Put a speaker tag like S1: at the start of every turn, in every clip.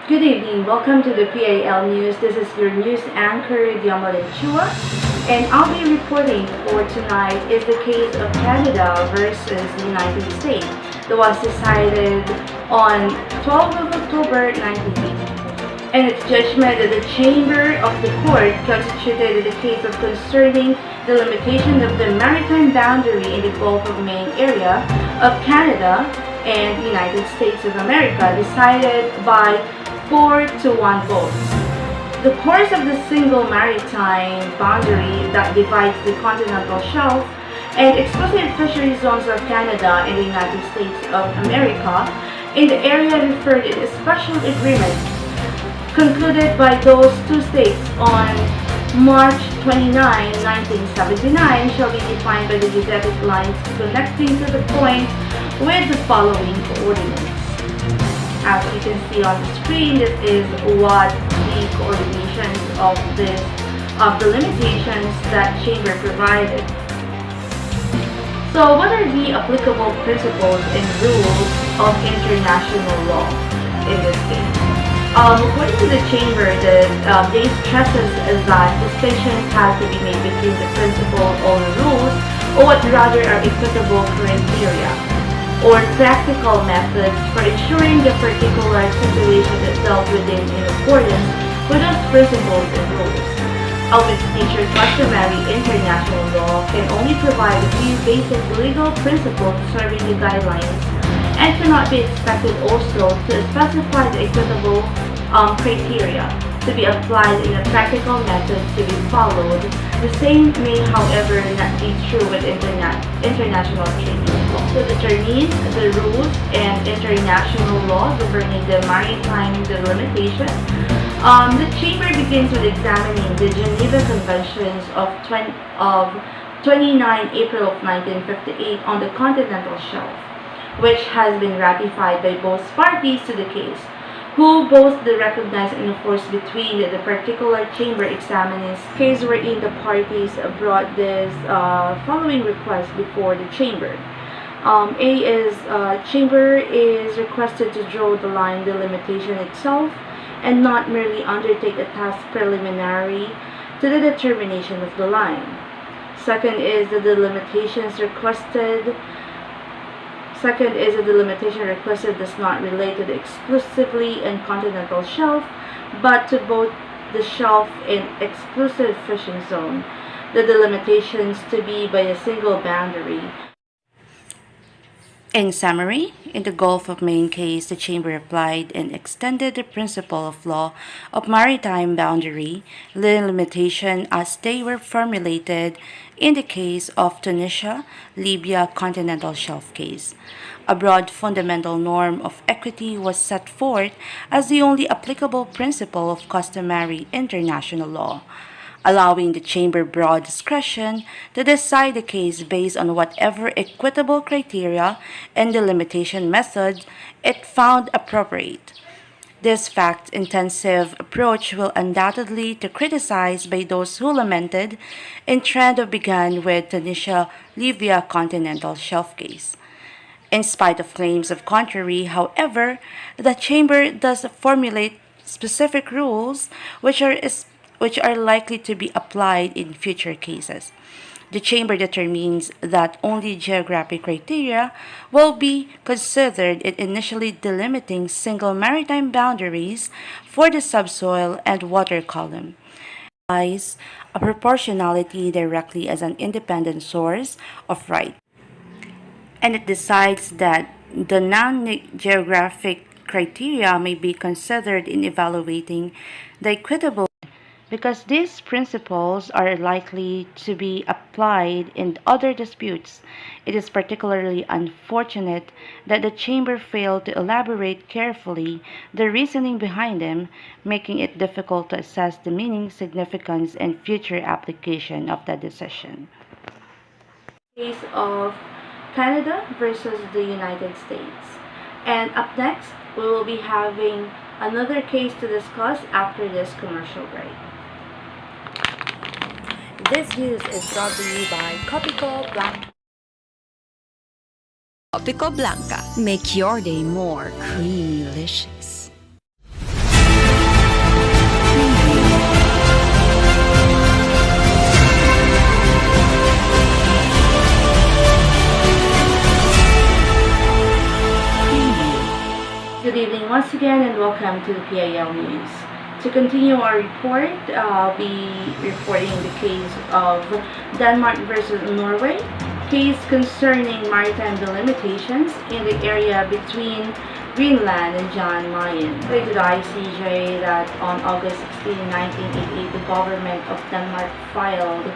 S1: Good evening. Welcome to the PIL News. This is your news anchor, Chua, and I'll be reporting for tonight is the case of Canada versus the United States that was decided on 12th of October 1980. And its judgment that the Chamber of the Court constituted the case of concerning the limitation of the maritime boundary in the Gulf of Maine area of Canada and the United States of America, decided by 4 to 1 votes. The course of the single maritime boundary that divides the continental shelf and exclusive fishery zones of Canada and the United States of America in the area referred in a special agreement concluded by those two states on March 29, 1979 shall be defined by the geodetic lines connecting to the point with the following coordinates. As you can see on the screen, this is what the coordinations of the limitations that Chamber provided. So what are the applicable principles and rules of international law in this case? According to the Chamber, they stresses that distinctions have to be made between the principle or rules, or what rather are equitable criteria, or practical methods for ensuring the particular situation is dealt within in accordance with those principles and rules. Of its nature, customary international law can only provide a few basic legal principles serving the guidelines and cannot be expected also to specify the equitable criteria to be applied in a practical method to be followed. The same may, however, not be true with international treaty law. To determine the rules and international law governing the maritime delimitation, the Chamber begins with examining the Geneva Conventions of 29 April of 1958 on the continental shelf, which has been ratified by both parties to the case, who both recognize and enforce between the particular chamber examining case wherein the parties brought this following request before the chamber. A is chamber is requested to draw the line delimitation itself and not merely undertake a task preliminary to the determination of the line. Second is the delimitation requested does not relate to the exclusively and continental shelf, but to both the shelf and exclusive fishing zone. The delimitations to be by a single boundary. In summary, in the Gulf of Maine case, the Chamber applied and extended the principle of law of maritime boundary delimitation as they were formulated in the case of Tunisia, Libya continental shelf case. A broad fundamental norm of equity was set forth as the only applicable principle of customary international law, allowing the Chamber broad discretion to decide the case based on whatever equitable criteria and delimitation method it found appropriate. This fact-intensive approach will undoubtedly be criticized by those who lamented and trend began with Tunisia-Libya continental shelf case. In spite of claims of contrary, however, the Chamber does formulate specific rules which are likely to be applied in future cases. The Chamber determines that only geographic criteria will be considered in initially delimiting single maritime boundaries for the subsoil and water column. It applies a proportionality directly as an independent source of right, and it decides that the non-geographic criteria may be considered in evaluating the equitable. Because these principles are likely to be applied in other disputes, it is particularly unfortunate that the Chamber failed to elaborate carefully the reasoning behind them, making it difficult to assess the meaning, significance, and future application of the decision. Case of Canada versus the United States. And up next, we will be having another case to discuss after this commercial break. This news is brought to you by Copico Blanca.
S2: Copico Blanca. Make your day more creamy-licious.
S1: once again and welcome to the PIL News. To continue our report, I'll be reporting the case of Denmark versus Norway, case concerning maritime delimitations in the area between Greenland and Jan Mayen. According to the ICJ that on August 16, 1988, the government of Denmark filed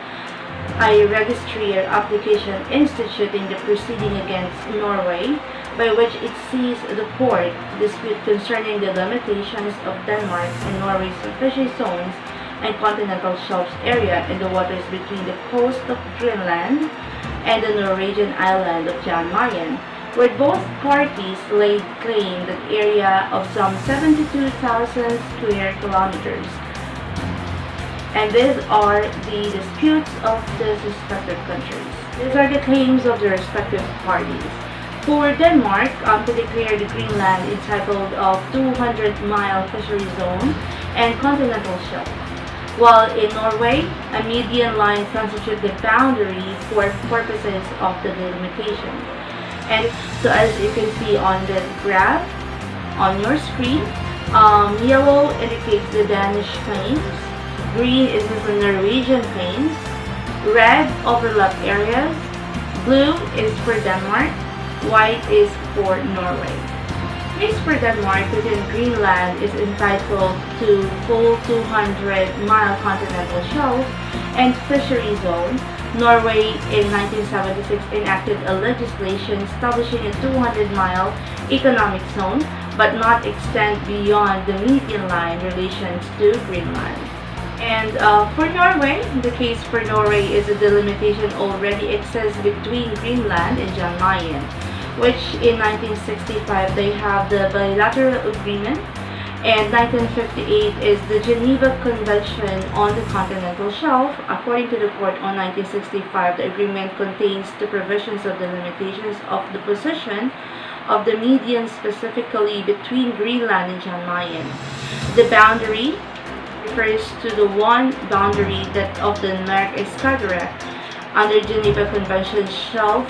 S1: a registry or application instituting the proceeding against Norway, by which it seized the port dispute concerning the limitations of Denmark and Norway's fishery zones and continental shelves area in the waters between the coast of Greenland and the Norwegian island of Jan Mayen, where both parties laid claim that area of some 72,000 square kilometers. And these are the disputes of the respective countries. These are the claims of the respective parties. For Denmark, to declare the Greenland entitled of 200-mile fishery zone and continental shelf, while in Norway, a median line constitutes the boundary for purposes of the delimitation. And so as you can see on the graph on your screen, yellow indicates the Danish claims, green is the Norwegian claims, red overlap areas, blue is for Denmark, white is for Norway. Case for Denmark within Greenland is entitled to full 200-mile continental shelf and fishery zone. Norway in 1976 enacted a legislation establishing a 200-mile economic zone but not extend beyond the median line relations to Greenland. And for Norway, the case for Norway is a delimitation already exists between Greenland and Jan Mayen, which in 1965 they have the bilateral agreement, and 1958 is the Geneva Convention on the Continental Shelf. According to the court on 1965, the agreement contains the provisions of the limitations of the position of the median specifically between Greenland and Jan Mayen. The boundary refers to the one boundary that of the Merck under Geneva Convention shelf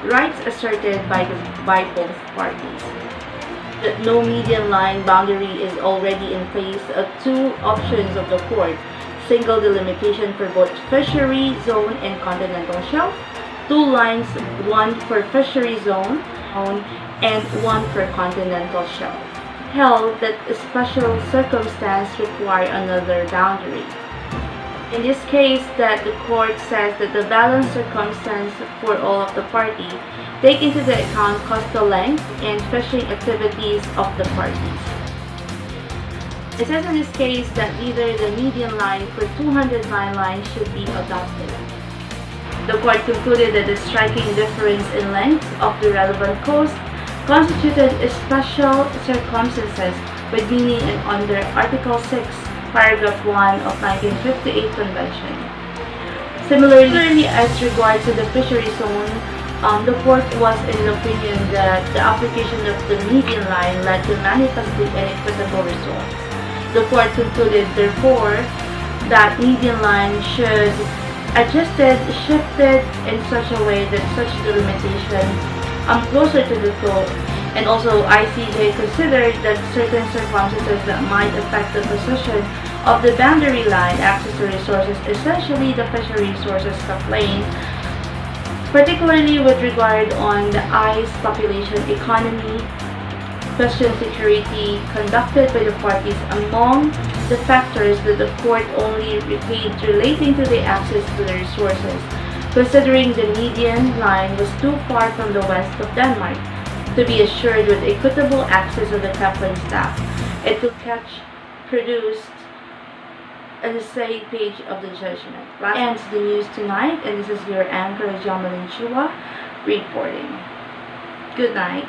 S1: rights asserted by both parties. That no median line boundary is already in place. Two options of the court: single delimitation for both fishery zone and continental shelf, two lines, one for fishery zone and one for continental shelf, held that a special circumstance require another boundary. In this case, that the court says that the balanced circumstance for all of the parties take into the account coastal length and fishing activities of the parties. It says in this case that either the median line for 200-mile line should be adopted. The court concluded that the striking difference in length of the relevant coast constituted special circumstances with meaning under Article 6, Paragraph 1 of 1958 Convention. Similarly, as regards to the fishery zone, the court was in the opinion that the application of the median line led to manifestly inequitable results. The court concluded, therefore, that median line should shifted in such a way that such delimitation closer to the coast, and also ICJ considered that certain circumstances that might affect the position of the boundary line access to resources, essentially the fishery resources plain, particularly with regard on the ice population economy, question security conducted by the parties among the factors that the court only repeated relating to the access to the resources, considering the median line was too far from the west of Denmark to be assured with equitable access of the Kaplan staff. It will catch produced on the same page of the judgment. That ends the news tonight, and this is your anchor, Jamalin Chua, reporting. Good night.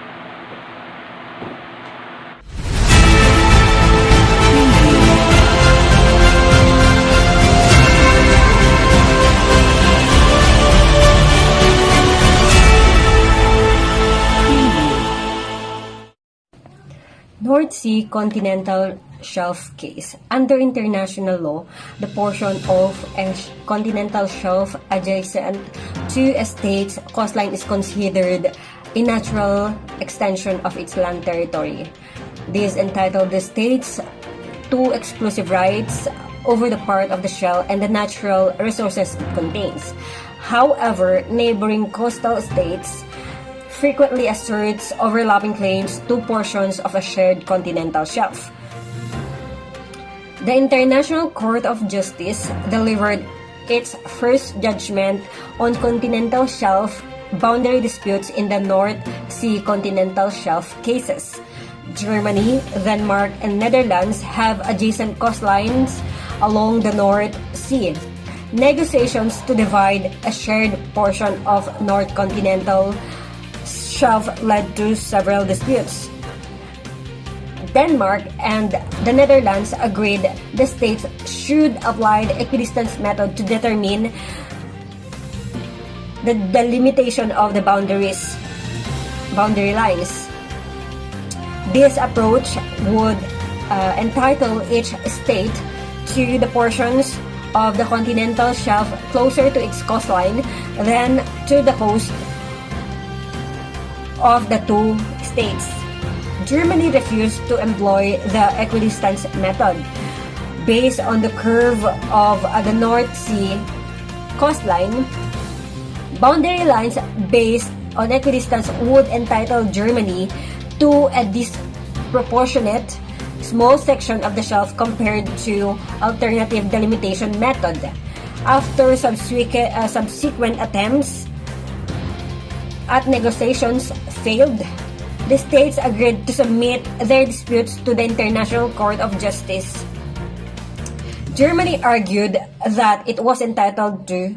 S2: North Sea Continental Shelf case. Under international law, the portion of a continental shelf adjacent to a state's coastline is considered a natural extension of its land territory. This entitled the states to exclusive rights over the part of the shell and the natural resources it contains. However, neighboring coastal states frequently asserts overlapping claims to portions of a shared continental shelf. The International Court of Justice delivered its first judgment on continental shelf boundary disputes in the North Sea continental shelf cases. Germany, Denmark, and Netherlands have adjacent coastlines along the North Sea. Negotiations to divide a shared portion of North continental shelf led to several disputes. Denmark and the Netherlands agreed the states should apply the equidistance method to determine the delimitation of the boundary lines. This approach would entitle each state to the portions of the continental shelf closer to its coastline than to the coast of the two states. Germany refused to employ the equidistance method. Based on the curve of the North Sea coastline, boundary lines based on equidistance would entitle Germany to a disproportionate small section of the shelf compared to alternative delimitation method. After subsequent attempts at negotiations failed, the states agreed to submit their disputes to the International Court of Justice. Germany argued that it was entitled to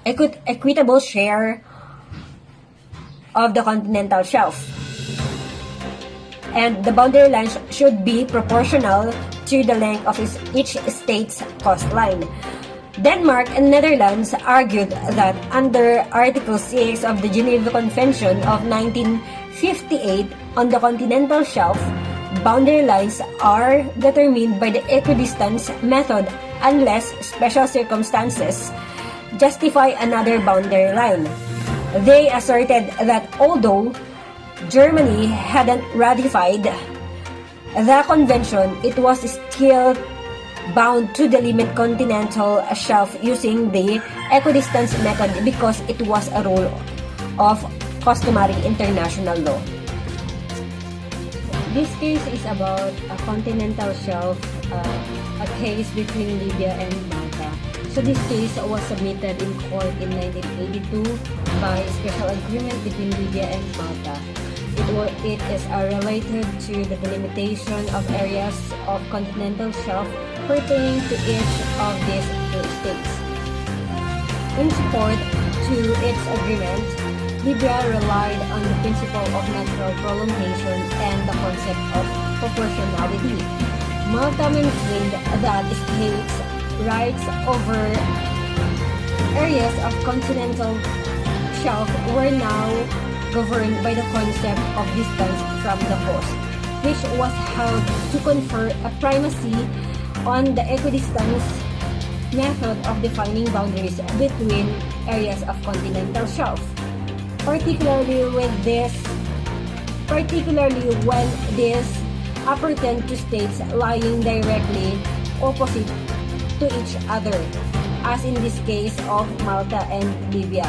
S2: equitable share of the continental shelf, and the boundary lines should be proportional to the length of each state's coastline. Denmark and Netherlands argued that under Article 6 of the Geneva Convention of 1958 on the continental shelf, boundary lines are determined by the equidistance method unless special circumstances justify another boundary line. They asserted that although Germany hadn't ratified the convention, it was still bound to delimit continental shelf using the equidistance method because it was a rule of customary international law. This case is about a continental shelf, a case between Libya and Malta. So this case was submitted in court in 1982 by special agreement between Libya and Malta. It is related to the delimitation of areas of continental shelf pertaining to each of these two states. In support to its agreement, Libya relied on the principle of natural prolongation and the concept of proportionality. Malta maintained that states' rights over areas of continental shelf were now governed by the concept of distance from the coast, which was held to confer a primacy on the equidistance method of defining boundaries between areas of continental shelf. Particularly when this appertained to states lying directly opposite to each other, as in this case of Malta and Libya.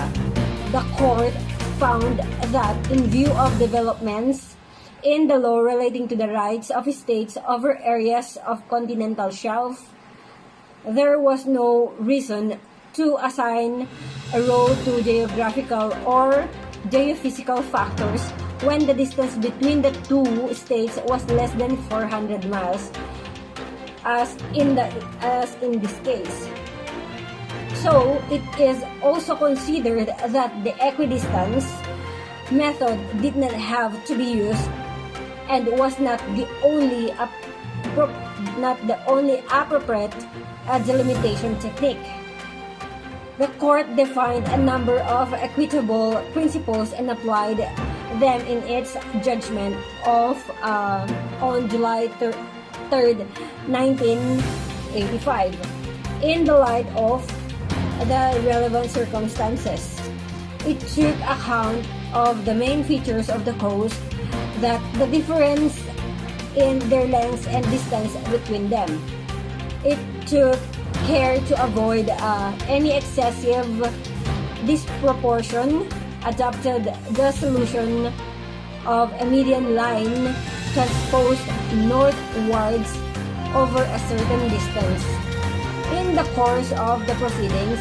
S2: The court found that in view of developments in the law relating to the rights of states over areas of continental shelf, there was no reason to assign a role to geographical or geophysical factors when the distance between the two states was less than 400 miles, as in this case. So, it is also considered that the equidistance method did not have to be used and was not the only appropriate delimitation technique. The court defined a number of equitable principles and applied them in its judgment on July 3rd, 1985. In the light of the relevant circumstances, it took account of the main features of the coast, that the difference in their lengths and distance between them. It took care to avoid any excessive disproportion, adopted the solution of a median line transposed northwards over a certain distance. In the course of the proceedings,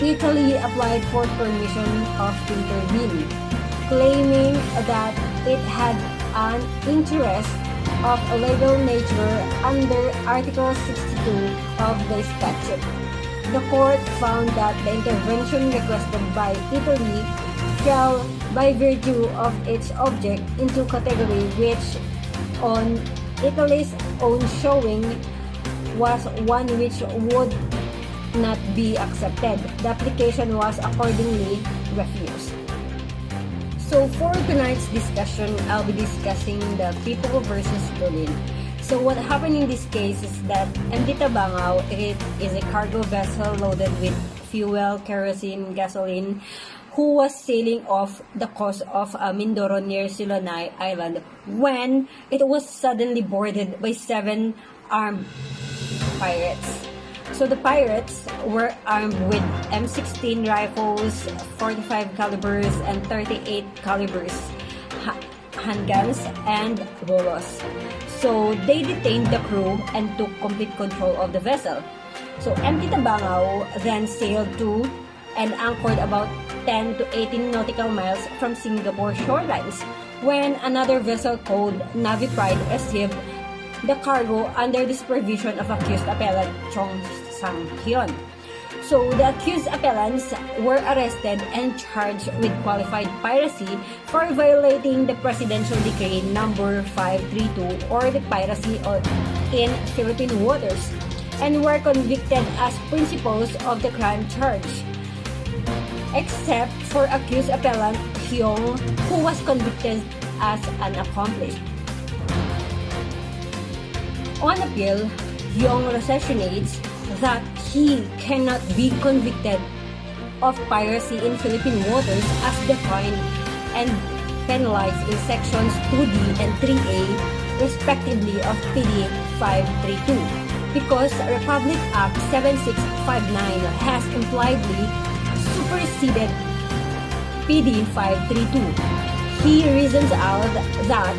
S2: Italy applied for permission to intervene, claiming that it had an interest of a legal nature under Article 62 of the statute. The court found that the intervention requested by Italy fell by virtue of its object into category which, on Italy's own showing, was one which would not be accepted. The application was accordingly refused. So for tonight's discussion, I'll be discussing the People versus Berlin. So what happened in this case is that MT Tabangao, it is a cargo vessel loaded with fuel, kerosene, gasoline, who was sailing off the coast of Mindoro near Silonai Island when it was suddenly boarded by 7 armed pirates. So the pirates were armed with M16 rifles, 45 calibers, and 38 calibers handguns and bolos. So they detained the crew and took complete control of the vessel. So MT Tabangao then sailed to and anchored about 10 to 18 nautical miles from Singapore shorelines when another vessel called Navy Pride received the cargo under the supervision of accused appellant Chong Sang-hyun. So the accused appellants were arrested and charged with qualified piracy for violating the Presidential Decree number 532 or the piracy in Philippine waters and were convicted as principals of the crime charge, except for accused appellant Hyung, who was convicted as an accomplice. On appeal, Hyung reiterates that he cannot be convicted of piracy in Philippine waters as defined and penalized in sections 2D and 3A respectively of PD 532 because Republic Act 7659 has impliedly superseded PD 532. He reasons out that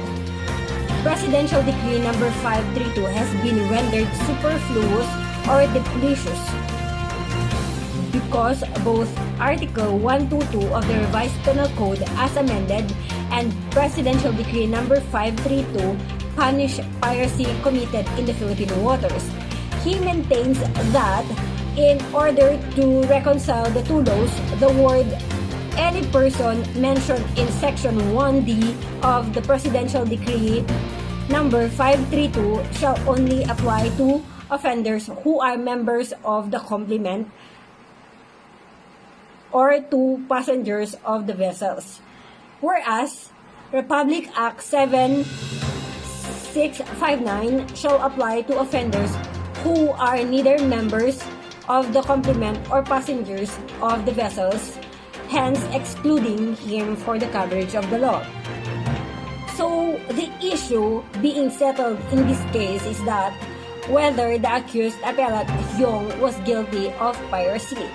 S2: Presidential Decree number 532 has been rendered superfluous or depletitious because both Article 122 of the Revised Penal Code as amended and Presidential Decree number 532 punish piracy committed in the Philippine waters. He maintains that in order to reconcile the two laws, the word any person mentioned in Section 1D of the Presidential Decree number 532 shall only apply to offenders who are members of the complement or to passengers of the vessels. Whereas, Republic Act 7659 shall apply to offenders who are neither members of the complement or passengers of the vessels, hence excluding him for the coverage of the law. So, the issue being settled in this case is that whether the accused appellant Hyung was guilty of piracy.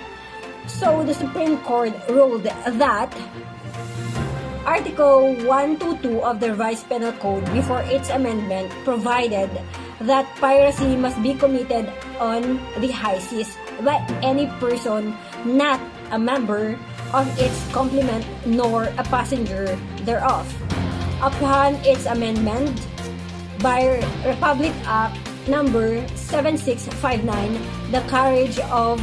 S2: So, the Supreme Court ruled that Article 122 of the Revised Penal Code before its amendment provided that piracy must be committed on the high seas by any person not a member of its complement nor a passenger thereof. Upon its amendment by Republic Act number 7659, the coverage of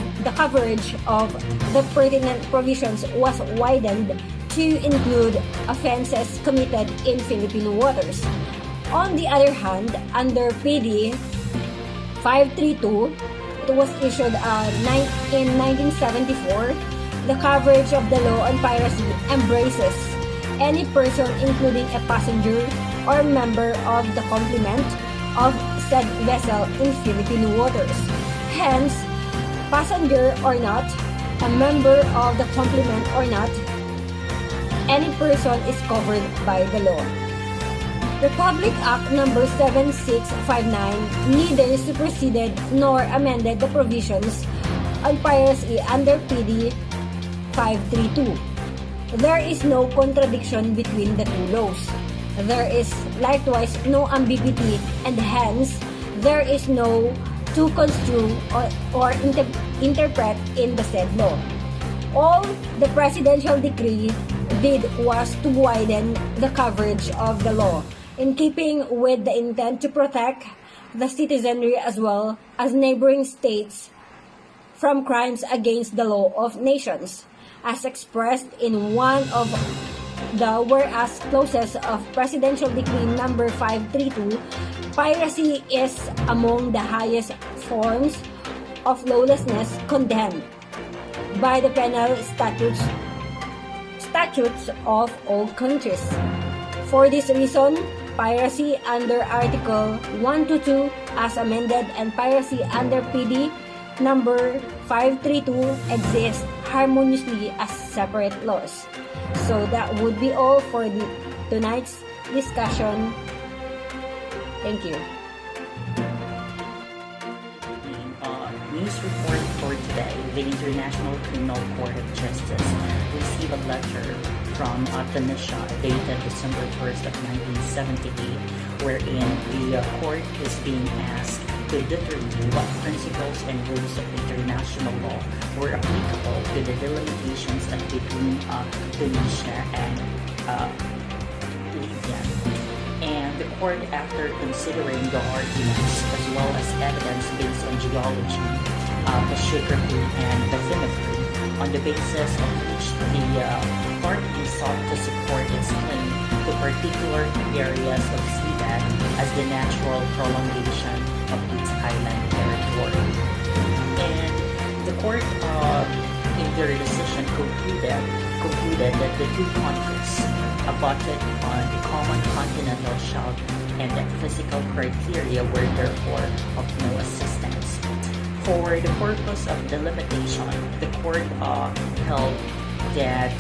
S2: the pertinent provisions was widened to include offenses committed in Philippine waters. On the other hand, under PD 532, it was issued in 1974, the coverage of the law on piracy embraces any person including a passenger or member of the complement of said vessel in Philippine waters. Hence, passenger or not, a member of the complement or not, any person is covered by the law. Republic Act Number 7659 neither superseded nor amended the provisions on piracy under PD 532. There is no contradiction between the two laws. There is likewise no ambiguity, and hence there is no to construe or interpret in the said law. All the presidential decree did was to widen the coverage of the law in keeping with the intent to protect the citizenry as well as neighboring states from crimes against the law of nations, as expressed in one of the whereas clauses of Presidential Decree Number 532. Piracy is among the highest forms of lawlessness condemned by the penal statutes of all countries. For this reason, piracy under Article 122 as amended and piracy under PD number 532 exist harmoniously as separate laws. So that would be all for tonight's discussion. Thank you.
S3: News report for today. The International Criminal Court of Justice received a letter from Tunisia dated December 1st of 1978, wherein the court is being asked to determine what principles and rules of international law were applicable to the delimitations between Tunisia and Libya. And the court, after considering the arguments as well as evidence based on geology, geography, and bathymetry, on the basis of which the party sought to support its claim to particular areas of seabed as the natural prolongation of its island territory. And the court, in their decision, concluded that the two countries abutted on the common continental shelf and that physical criteria were therefore of no assistance. For the purpose of delimitation, the court held that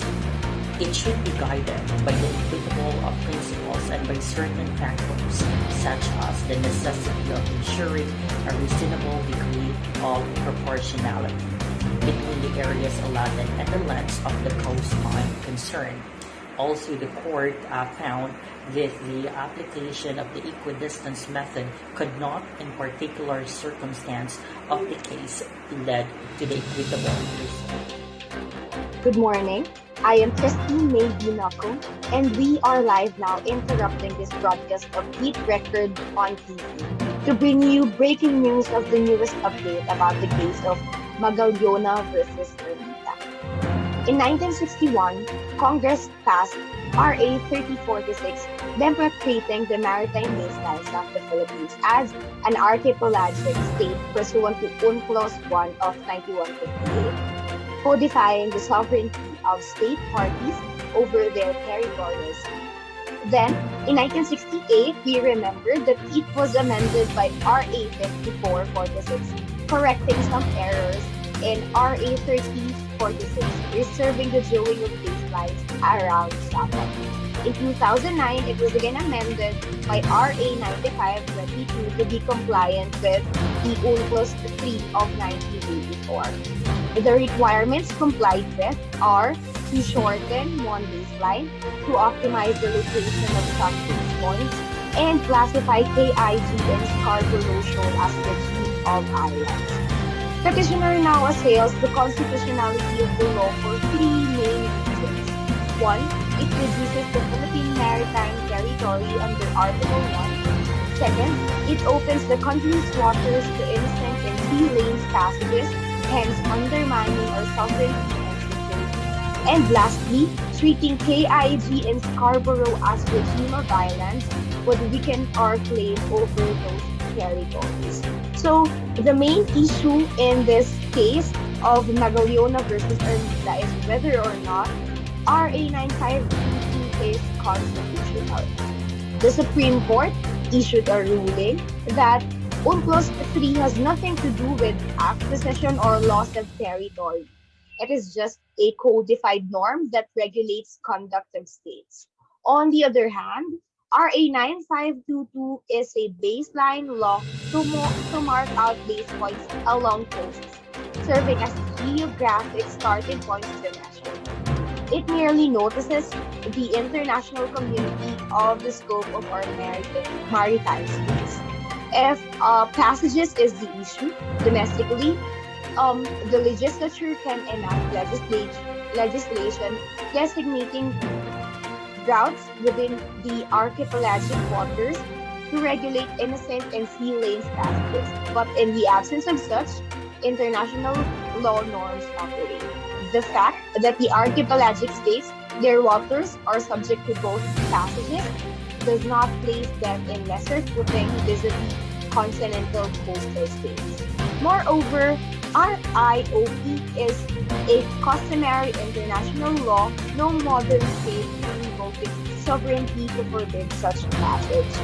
S3: it should be guided by the equitable principles and by certain factors such as the necessity of ensuring a reasonable degree of proportionality between the areas allotted and the lengths of the coastline concerned. Also, the court found that the application of the equidistance method could not, in particular circumstance of the case, lead to the equitable result.
S4: Good morning. I am Christine May Binaco, and we are live now interrupting this broadcast of Beat Record on TV to bring you breaking news of the newest update about the case of Magallona versus Ermita. In 1961, Congress passed RA 3046, demarcating the maritime baselines of the Philippines as an archipelagic state pursuant to UNCLOS 1 of 9158, codifying the sovereignty of state parties over their territories. Then, in 1968, we remembered that it was amended by RA 5446, correcting some errors in RA 3046, reserving the drawing of baselines around Sabah. In 2009, it was again amended by RA 9522 to be compliant with the UNCLOS 3 of 1984. The requirements complied with are to shorten one baseline, to optimize the location of some fixed points, and classify KIG and Scarborough Shoal as the chief of islands. Petitioner now assails the constitutionality of the law for three main reasons. One, it reduces the Philippine maritime territory under Article 1. Second, it opens the country's waters to innocent and sea lanes passages, hence undermining our sovereignty and security. And lastly, treating KIG and Scarborough as regime of islands would weaken our claim over those territories. So, the main issue in this case of Magallona versus Ermita is whether or not RA 9522 is constitutional. The Supreme Court issued a ruling that UNCLOS 3 has nothing to do with acquisition or loss of territory. It is just a codified norm that regulates conduct of states. On the other hand, RA 9522 is a baseline law to mark out base points along coasts, serving as geographic starting points internationally. It merely notices the international community of the scope of our maritime space. If passages is the issue domestically, the legislature can enact legislation designating routes within the archipelagic waters to regulate innocent and sea lanes passages. But in the absence of such, international law norms operate. The fact that the archipelagic states, their waters are subject to both passages, does not place them in lesser footing vis-a-vis continental coastal states. Moreover, RIOP is a customary international law, no modern state invoking sovereignty to forbid such passage.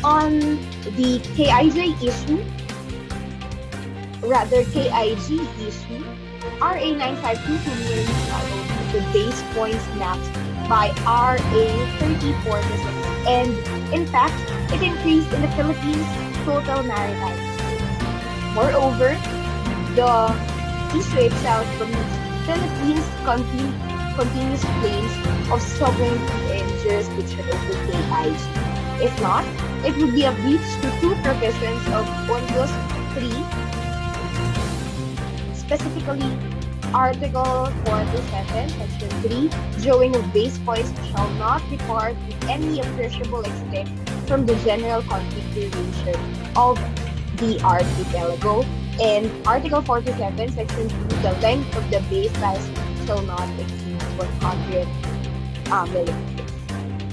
S4: On the KIG issue, RA 9522 merely followed the base points mapped by RA 3046, and in fact, it increased in the Philippines' total maritime space. Moreover, the issue itself commits Philippines' continuous claims of sovereignty and jurisdiction over KIG. If not, it would be a breach to two provisions of UNCLOS 3, specifically Article 47, Section 3, drawing of base points shall not depart to any appreciable extent from the general configuration of the archipelago, and Article 47, Section 2, the length of the baselines shall not exceed 100 millimeters.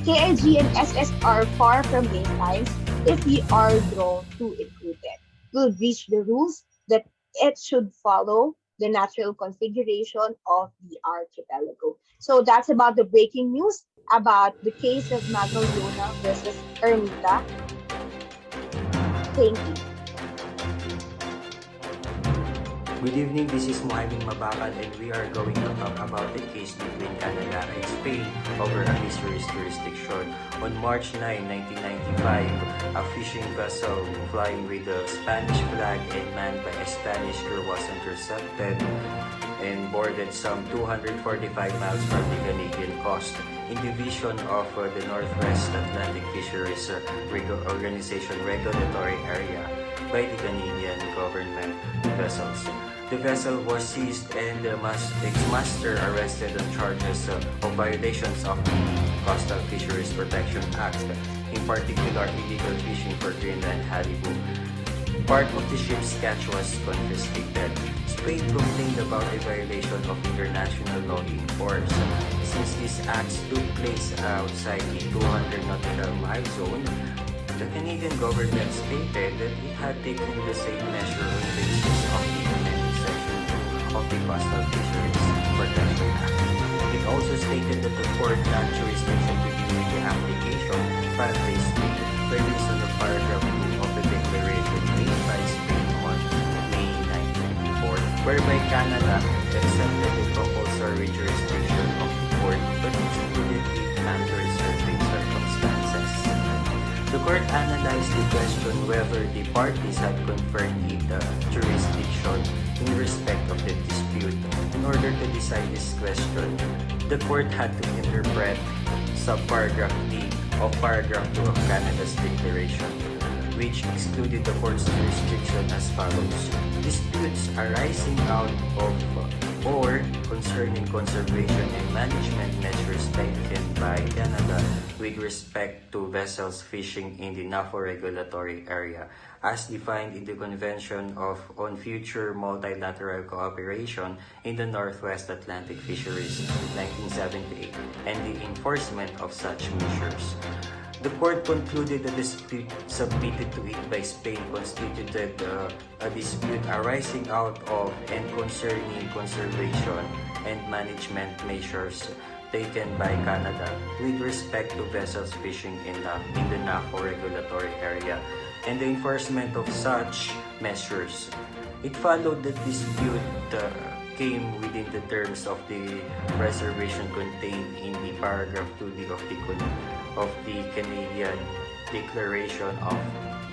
S4: KIG and SS are far from baselines if we are drawn too included. We'll breach the rules that it should follow the natural configuration of the archipelago. So that's about the breaking news about the case of Magallona versus Ermita. Thank you.
S5: Good evening, this is Mohamed Mabakal and we are going to talk about the case between Canada and Spain over a fisheries jurisdiction. On March 9, 1995, a fishing vessel flying with the Spanish flag and manned by a Spanish crew was intercepted and boarded some 245 miles from the Canadian coast in division of the Northwest Atlantic Fisheries Organization regulatory area by the Canadian government vessels. The vessel was seized and its master arrested on charges of violations of the Coastal Fisheries Protection Act, in particular illegal fishing for Greenland halibut. Part of the ship's catch was confiscated. Spain complained about a violation of international law in force, since these acts took place outside the 200 nautical mile zone. The Canadian government stated that it had taken the same measure on the basis of the amended section 2 of the Coastal Fisheries Protection Act. It also stated that the court had jurisdiction to deal with the application filed by Spain by reason of paragraph 2 of the declaration made by Spain on May 1994, whereby Canada accepted the compulsory jurisdiction of the court but excluded it under certain circumstances. The court analyzed the question whether the parties had confirmed the jurisdiction in respect of the dispute. In order to decide this question, the court had to interpret subparagraph D of paragraph 2 of Canada's declaration, which excluded the court's jurisdiction as follows: disputes arising out of or concerning conservation and management measures taken by Canada with respect to vessels fishing in the NAFO regulatory area, as defined in the Convention on Future Multilateral Cooperation in the Northwest Atlantic Fisheries, 1978, and the enforcement of such measures. The court concluded the dispute submitted to it by Spain constituted a dispute arising out of and concerning conservation and management measures taken by Canada with respect to vessels fishing in the NAFO regulatory area and the enforcement of such measures. It followed that dispute came within the terms of the reservation contained in the paragraph 2D of the Canadian Declaration of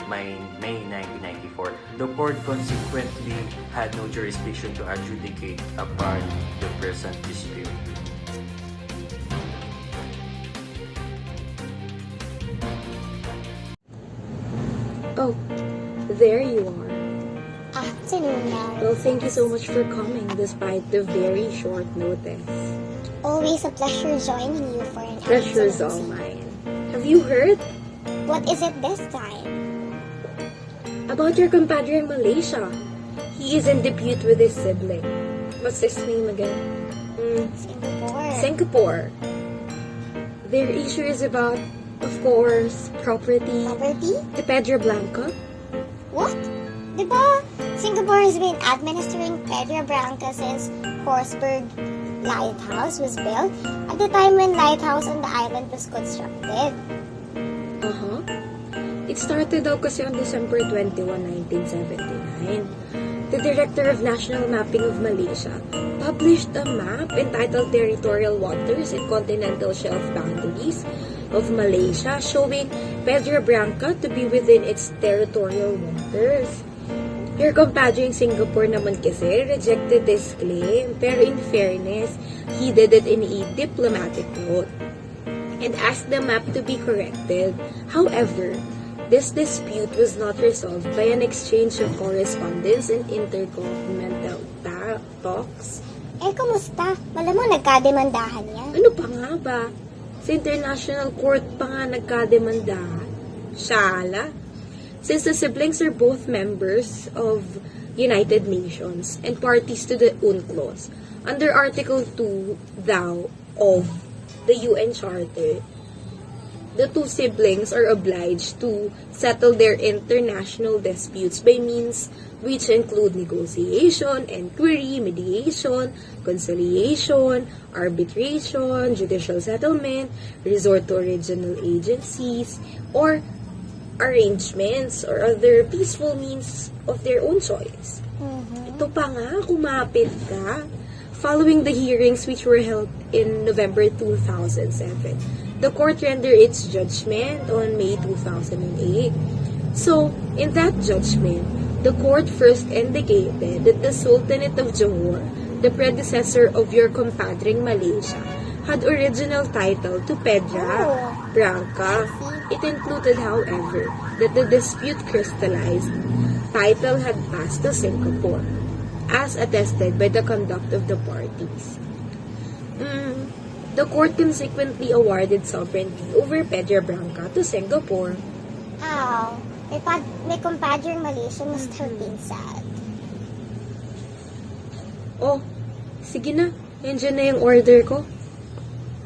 S5: May 1994. The court consequently had no jurisdiction to adjudicate upon the present dispute.
S6: Oh, there you are.
S7: Afternoon, Larry.
S6: Well, thank you so much for coming despite the very short notice.
S7: Always a pleasure joining you for an
S6: Pleasure's all mine. Have you heard
S7: What is it this time?
S6: about your compadre in Malaysia? He is in dispute with his sibling. What's his name again?
S7: Singapore.
S6: Singapore. Their issue is about, of course, property.
S7: Property?
S6: The Pedra Blanca.
S7: What? Diba, Singapore has been administering Pedra Branca since Horsburgh Lighthouse was built at the time when lighthouse on the island was constructed.
S6: Uh-huh. It started out kasi on December 21, 1979. The Director of National Mapping of Malaysia published a map entitled Territorial Waters and Continental Shelf Boundaries of Malaysia, showing Pedra Branca to be within its territorial waters. Your compadre in Singapore naman kasi rejected this claim, pero in fairness, he did it in a diplomatic note and asked the map to be corrected. However, this dispute was not resolved by an exchange of correspondence and intergovernmental talks.
S7: Kumusta? Malamang nagkademandahan yan.
S6: Ano pa nga ba? Sa International Court pa nga nagkademandahan. Shala. Since the siblings are both members of United Nations and parties to the UNCLOS, under Article 2 thou of the UN Charter, the two siblings are obliged to settle their international disputes by means which include negotiation, inquiry, mediation, conciliation, arbitration, judicial settlement, resort to regional agencies, or arrangements or other peaceful means of their own choice. Ito pa nga, kumapit ka. Following the hearings which were held in November 2007, the court rendered its judgment on May 2008. So, in that judgment, the court first indicated that the Sultanate of Johor, the predecessor of your compadre in Malaysia, had original title to Pedra Branca. It included, however, that the dispute crystallized title had passed to Singapore, as attested by the conduct of the parties. The court consequently awarded sovereignty over Pedra Branca to Singapore.
S7: Ow. May compadre in Malaysia must have been sad.
S6: Oh, sige na. Nandiyan na yung order ko.